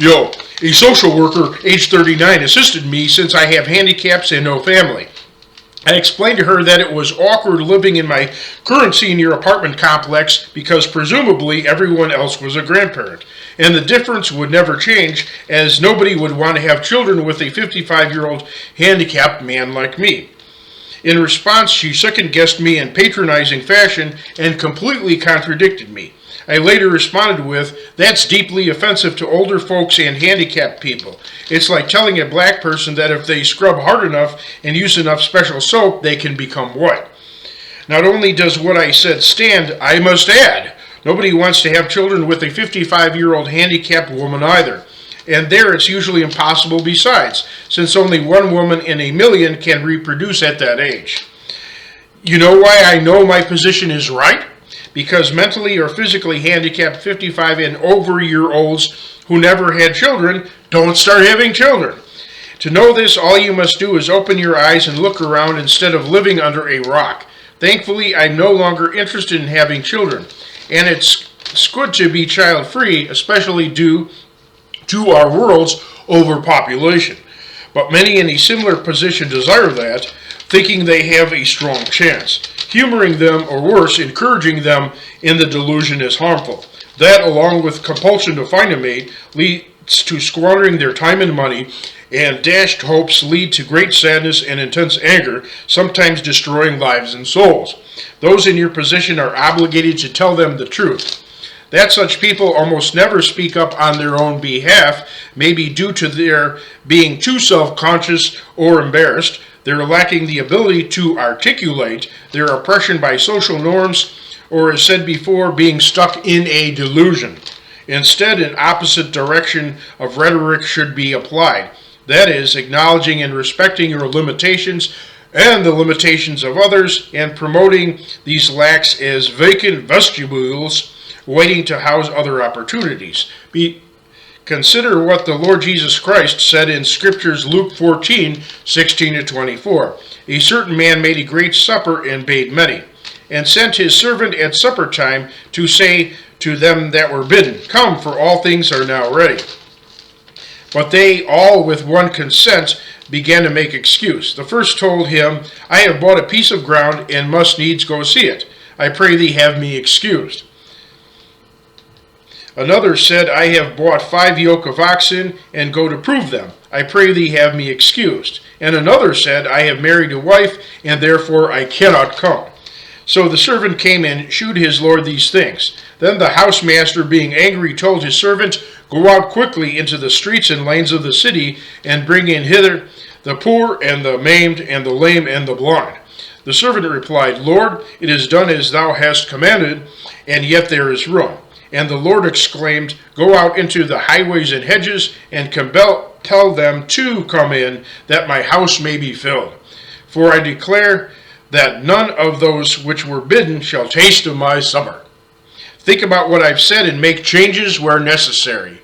Yo, a social worker, age 39, assisted me since I have handicaps and no family. I explained to her that it was awkward living in my current senior apartment complex because presumably everyone else was a grandparent, and the difference would never change as nobody would want to have children with a 55-year-old handicapped man like me. In response, she second-guessed me in patronizing fashion and completely contradicted me. I later responded with, "That's deeply offensive to older folks and handicapped people. It's like telling a black person that if they scrub hard enough and use enough special soap, they can become white." Not only does what I said stand, I must add, nobody wants to have children with a 55-year-old handicapped woman either. And there it's usually impossible besides, since only one woman in a million can reproduce at that age. You know why I know my position is right? Because mentally or physically handicapped 55 and over year olds who never had children don't start having children. To know this, all you must do is open your eyes and look around instead of living under a rock. Thankfully, I'm no longer interested in having children, and it's good to be child-free, especially due to our world's overpopulation. But many in a similar position desire that, thinking they have a strong chance. Humoring them, or worse, encouraging them in the delusion is harmful. That, along with compulsion to find a mate, leads to squandering their time and money, and dashed hopes lead to great sadness and intense anger, sometimes destroying lives and souls. Those in your position are obligated to tell them the truth. That such people almost never speak up on their own behalf may be due to their being too self-conscious or embarrassed, their lacking the ability to articulate, their oppression by social norms, or as said before, being stuck in a delusion. Instead, an opposite direction of rhetoric should be applied. That is, acknowledging and respecting your limitations and the limitations of others, and promoting these lacks as vacant vestibules waiting to house other opportunities. Consider what the Lord Jesus Christ said in Scriptures, Luke 14:16-24. A certain man made a great supper and bade many, and sent his servant at supper time to say to them that were bidden, "Come, for all things are now ready." But they all with one consent began to make excuse. The first told him, "I have bought a piece of ground and must needs go see it. I pray thee have me excused." Another said, "I have bought 5 yoke of oxen, and go to prove them. I pray thee have me excused." And another said, "I have married a wife, and therefore I cannot come." So the servant came and shewed his lord these things. Then the housemaster, being angry, told his servant, "Go out quickly into the streets and lanes of the city, and bring in hither the poor, and the maimed, and the lame, and the blind." The servant replied, "Lord, it is done as thou hast commanded, and yet there is room." And the Lord exclaimed, "Go out into the highways and hedges, and tell them to come in, that my house may be filled. For I declare that none of those which were bidden shall taste of my supper." Think about what I've said and make changes where necessary.